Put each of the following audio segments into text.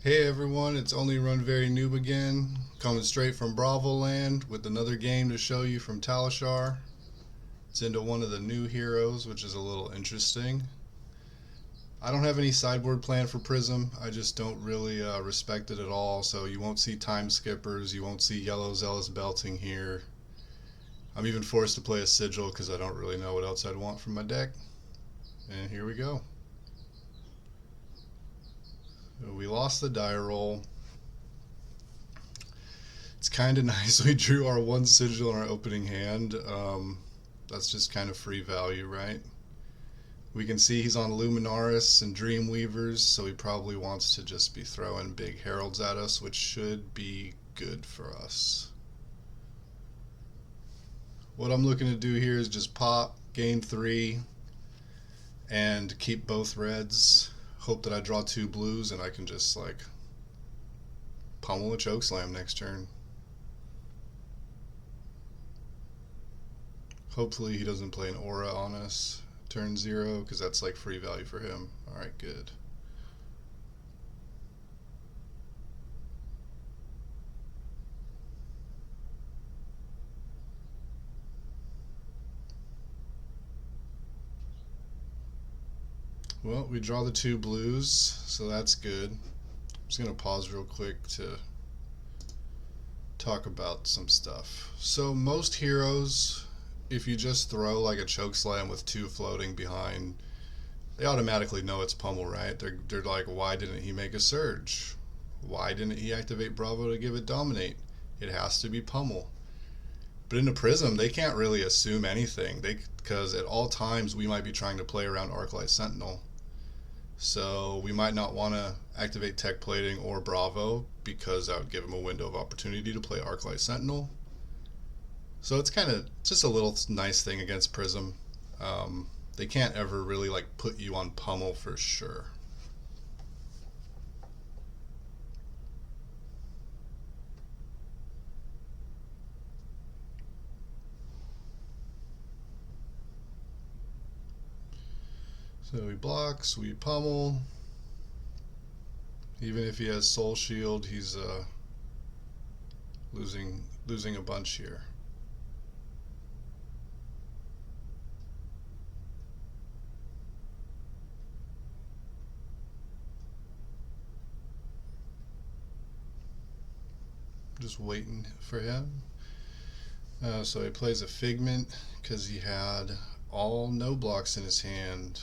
Hey everyone, it's Only Run Very Noob again, coming straight from Bravo Land with another game to show you from Talishar. It's into one of the new heroes, which is a little interesting. I don't have any sideboard plan for Prism, I just don't really respect it at all, so you won't see time skippers, you won't see yellow zealous belting here. I'm even forced to play a sigil because I don't really know what else I'd want from my deck. And here we go. We lost the die roll. It's kind of nice. We drew our one sigil in our opening hand. That's just kind of free value, right? We can see he's on Luminaris and Dreamweavers, so he probably wants to just be throwing big heralds at us, which should be good for us. What I'm looking to do here is just pop, gain 3, and keep both reds. Hope that I draw 2 blues and I can just like pummel a chokeslam next turn. Hopefully he doesn't play an aura on us turn 0 because that's like free value for him. Alright, good. Well, we draw the 2 blues, so that's good. I'm just going to pause real quick to talk about some stuff. So most heroes, if you just throw like a chokeslam with 2 floating behind, they automatically know it's pummel, right? They're like, why didn't he make a surge? Why didn't he activate Bravo to give it dominate? It has to be pummel. But in a Prism, they can't really assume anything. Because at all times we might be trying to play around Arclight Sentinel. So we might not want to activate Tech Plating or Bravo because that would give him a window of opportunity to play Arclight Sentinel. So it's kind of just a little nice thing against Prism. They can't ever really like put you on pummel for sure. So he blocks, we pummel. Even if he has Soul Shield, he's losing a bunch here. Just waiting for him. So he plays a Figment because he had all no blocks in his hand.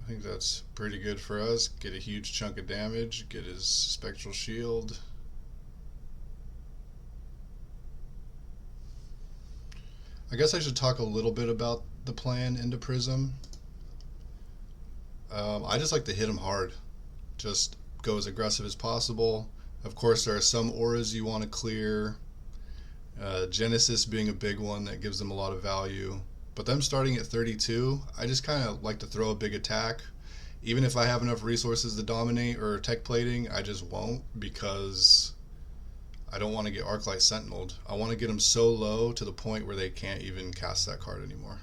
I think that's pretty good for us. Get a huge chunk of damage, get his Spectral Shield. I guess I should talk a little bit about the plan into Prism. I just like to hit him hard. Just go as aggressive as possible. Of course, there are some auras you want to clear. Genesis being a big one that gives them a lot of value. But them starting at 32, I just kind of like to throw a big attack. Even if I have enough resources to dominate or tech plating, I just won't because I don't want to get Arclight Sentineled. I want to get them so low to the point where they can't even cast that card anymore.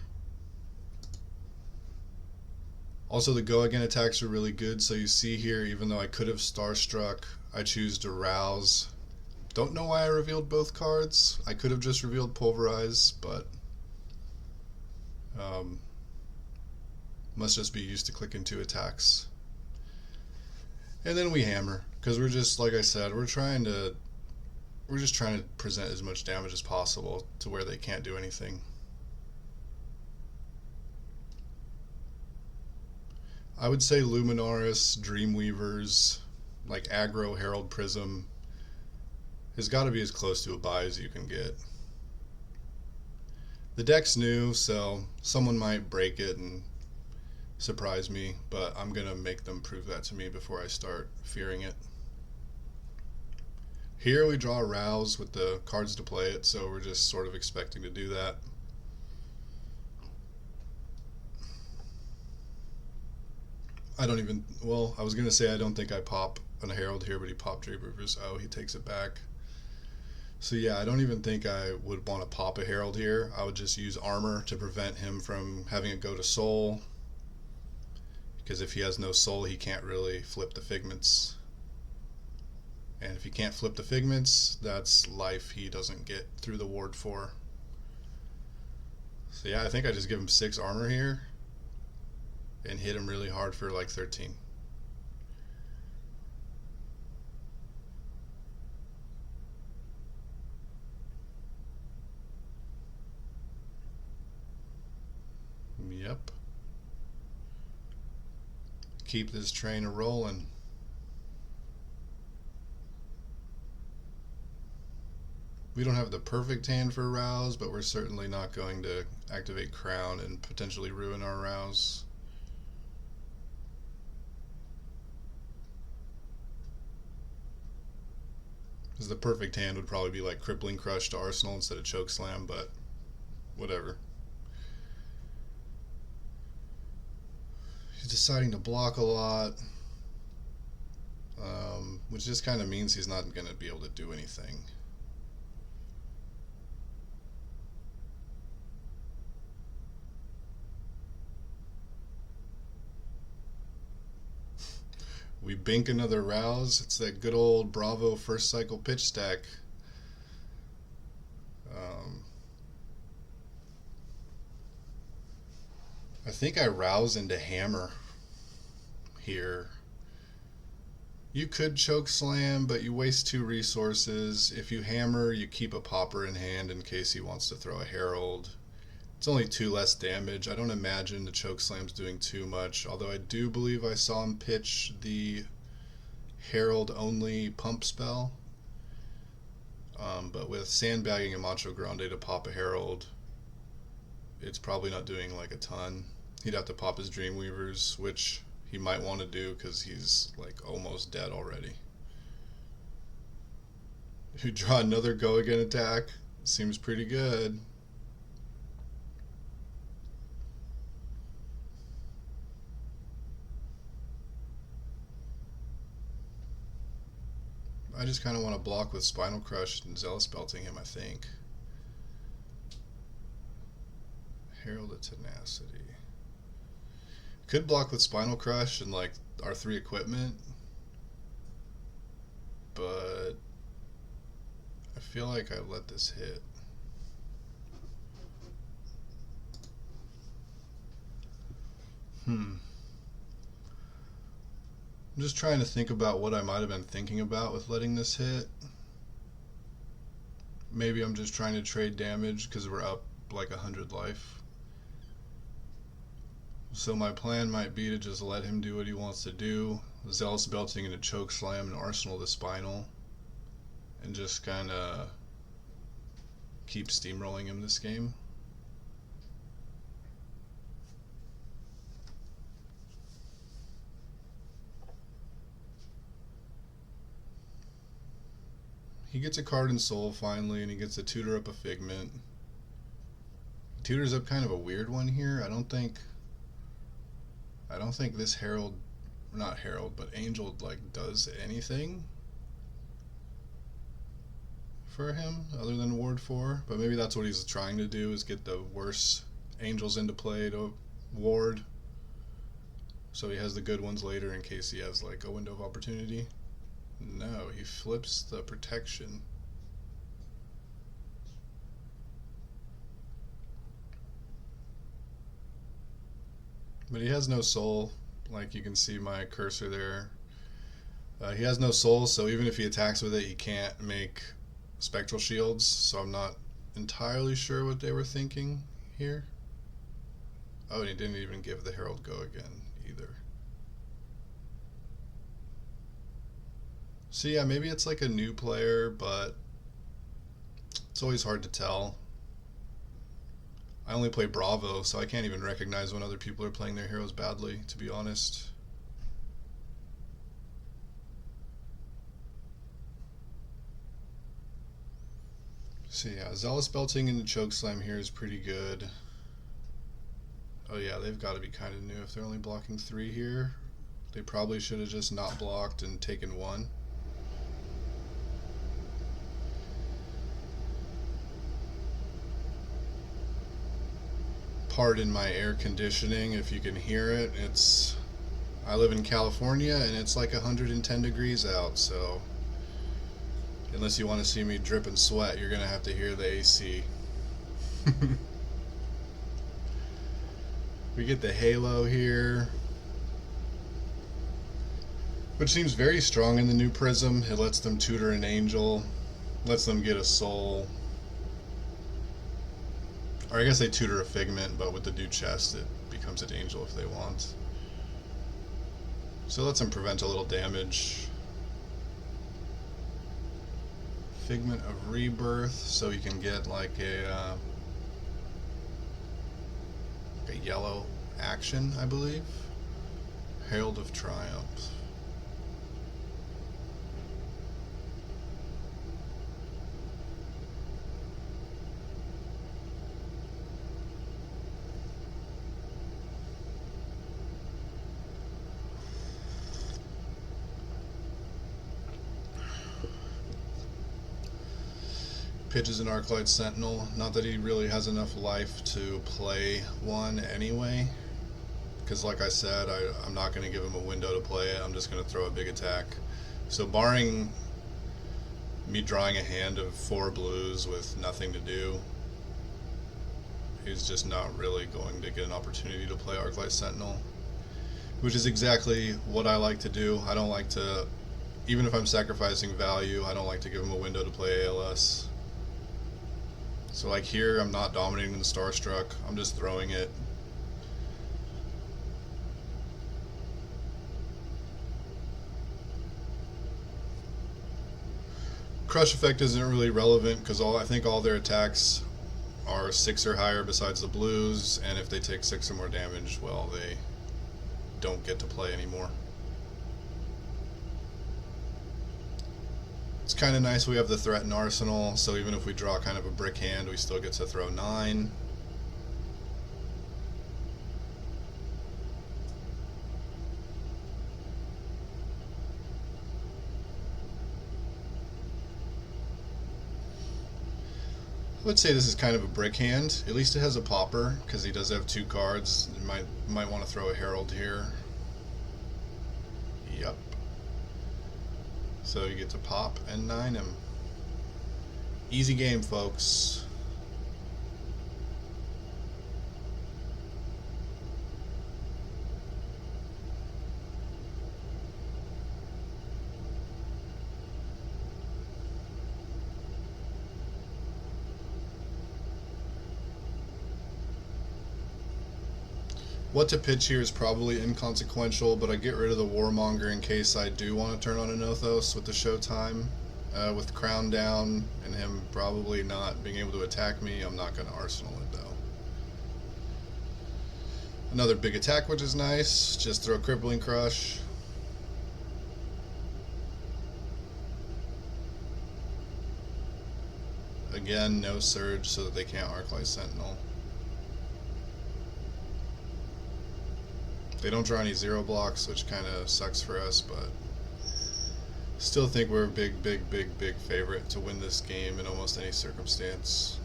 Also, the go again attacks are really good. So you see here, even though I could have Starstruck, I choose to Rouse. Don't know why I revealed both cards. I could have just revealed Pulverize, but must just be used to clicking 2 attacks. And then we hammer because we're just, like I said, we're just trying to present as much damage as possible to where they can't do anything. I would say Luminaris, Dreamweavers, like aggro Herald Prism has got to be as close to a buy as you can get. The deck's new, so someone might break it and surprise me, but I'm going to make them prove that to me before I start fearing it. Here we draw a Rouse with the cards to play it, so we're just sort of expecting to do that. I don't even, well, I was going to say I don't think I pop on a Herald here, but he popped Dreamweavers. Oh, he takes it back. So yeah, I don't even think I would want to pop a Herald here. I would just use armor to prevent him from having it go to soul. Because if he has no soul, he can't really flip the Figments. And if he can't flip the figments, that's life he doesn't get through the ward 4. So yeah, I think I just give him 6 armor here and hit him really hard for like 13. Yep. Keep this train a rolling. We don't have the perfect hand for rouse, but we're certainly not going to activate crown and potentially ruin our rouse. Because the perfect hand would probably be like crippling crush to Arsenal instead of choke slam, but whatever. He's deciding to block a lot, which just kind of means he's not going to be able to do anything. We bink another rouse. It's that good old Bravo first cycle pitch stack. I think I rouse into hammer here. You could choke slam, but you waste 2 resources. If you hammer, you keep a popper in hand in case he wants to throw a herald. It's only 2 less damage. I don't imagine the choke slam's doing too much, although I do believe I saw him pitch the herald only pump spell. But with sandbagging a Macho Grande to pop a herald, it's probably not doing like a ton. He'd have to pop his Dreamweavers, which he might want to do because he's like almost dead already. You draw another go again attack. Seems pretty good. I just kind of want to block with Spinal Crush and Zealous Belting him, I think. Herald of Tenacity. Could block with Spinal Crush and like our 3 equipment, but I feel like I let this hit. I'm just trying to think about what I might have been thinking about with letting this hit. Maybe I'm just trying to trade damage because we're up like 100 life. So my plan might be to just let him do what he wants to do. Zealous Belting and a choke slam and Arsenal the Spinal. And just kind of keep steamrolling him this game. He gets a card in Soul finally, and he gets to tutor up a Figment. He tutors up kind of a weird one here. I don't think this Herald, not Herald, but Angel like does anything for him other than Ward 4. But maybe that's what he's trying to do, is get the worse Angels into play to ward, so he has the good ones later in case he has like a window of opportunity. No, he flips the protection. But he has no soul, like you can see my cursor there. He has no soul, so even if he attacks with it, he can't make spectral shields, so I'm not entirely sure what they were thinking here. Oh, and he didn't even give the Herald go again either. So yeah, maybe it's like a new player, but it's always hard to tell. I only play Bravo, so I can't even recognize when other people are playing their heroes badly, to be honest. So yeah, Zealous Belting and the Choke Slam here is pretty good. Oh yeah, they've got to be kind of new if they're only blocking 3 here. They probably should have just not blocked and taken 1. Pardon my air conditioning if you can hear it. I live in California and it's like 110 degrees out, so unless you want to see me drip and sweat, you're gonna have to hear the AC. We get the halo here, which seems very strong in the new Prism. It lets them tutor an angel, lets them get a soul. Or I guess they tutor a figment, but with the new chest it becomes an angel if they want. So it lets them prevent a little damage. Figment of Rebirth, so you can get like a yellow action, I believe. Herald of Triumph. Pitches an Arclight Sentinel. Not that he really has enough life to play one anyway, because like I said, I'm not going to give him a window to play it. I'm just going to throw a big attack. So barring me drawing a hand of 4 blues with nothing to do, he's just not really going to get an opportunity to play Arclight Sentinel, which is exactly what I like to do. I don't like to, even if I'm sacrificing value, I don't like to give him a window to play ALS. So like here, I'm not dominating the Starstruck, I'm just throwing it. Crush effect isn't really relevant because I think all their attacks are 6 or higher besides the blues, and if they take 6 or more damage, well, they don't get to play anymore. It's kind of nice we have the Threaten Arsenal, so even if we draw kind of a brick hand, we still get to throw 9. I would say this is kind of a brick hand. At least it has a popper, because he does have 2 cards. You might want to throw a Herald here. Yep. So you get to pop and 9 him. Easy game, folks. What to pitch here is probably inconsequential, but I get rid of the Warmonger in case I do want to turn on a Nothos with the Showtime. With Crown down and him probably not being able to attack me, I'm not going to Arsenal it though. Another big attack, which is nice. Just throw Crippling Crush. Again, no Surge so that they can't Arclight Sentinel. They don't draw any 0 blocks, which kind of sucks for us, but still think we're a big favorite to win this game in almost any circumstance.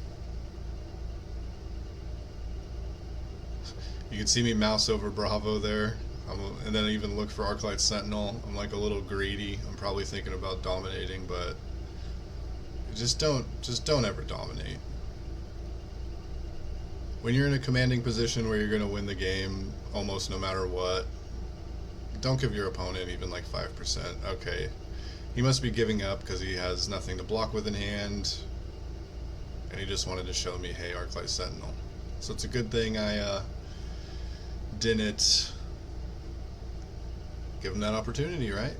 You can see me mouse over Bravo there, and then I even look for Arclight Sentinel. I'm like a little greedy. I'm probably thinking about dominating, but just don't ever dominate. When you're in a commanding position where you're going to win the game almost no matter what, don't give your opponent even like 5%. Okay, he must be giving up because he has nothing to block with in hand, and he just wanted to show me, hey, Arclight Sentinel. So it's a good thing I didn't give him that opportunity, right?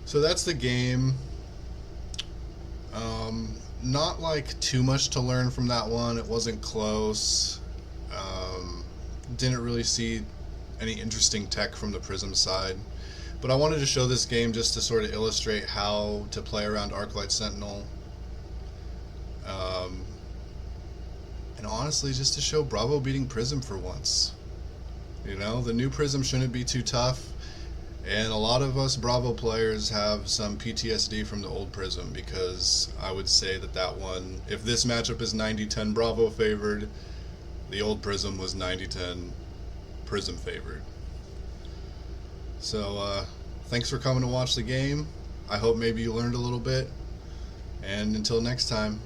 So that's the game. Not like too much to learn from that one. It wasn't close. Didn't really see any interesting tech from the Prism side. But I wanted to show this game just to sort of illustrate how to play around Arclight Sentinel. And honestly, just to show Bravo beating Prism for once. You know, the new Prism shouldn't be too tough. And a lot of us Bravo players have some PTSD from the old Prism, because I would say that one, if this matchup is 90-10 Bravo favored, the old Prism was 90-10 Prism favored. So, thanks for coming to watch the game. I hope maybe you learned a little bit. And until next time.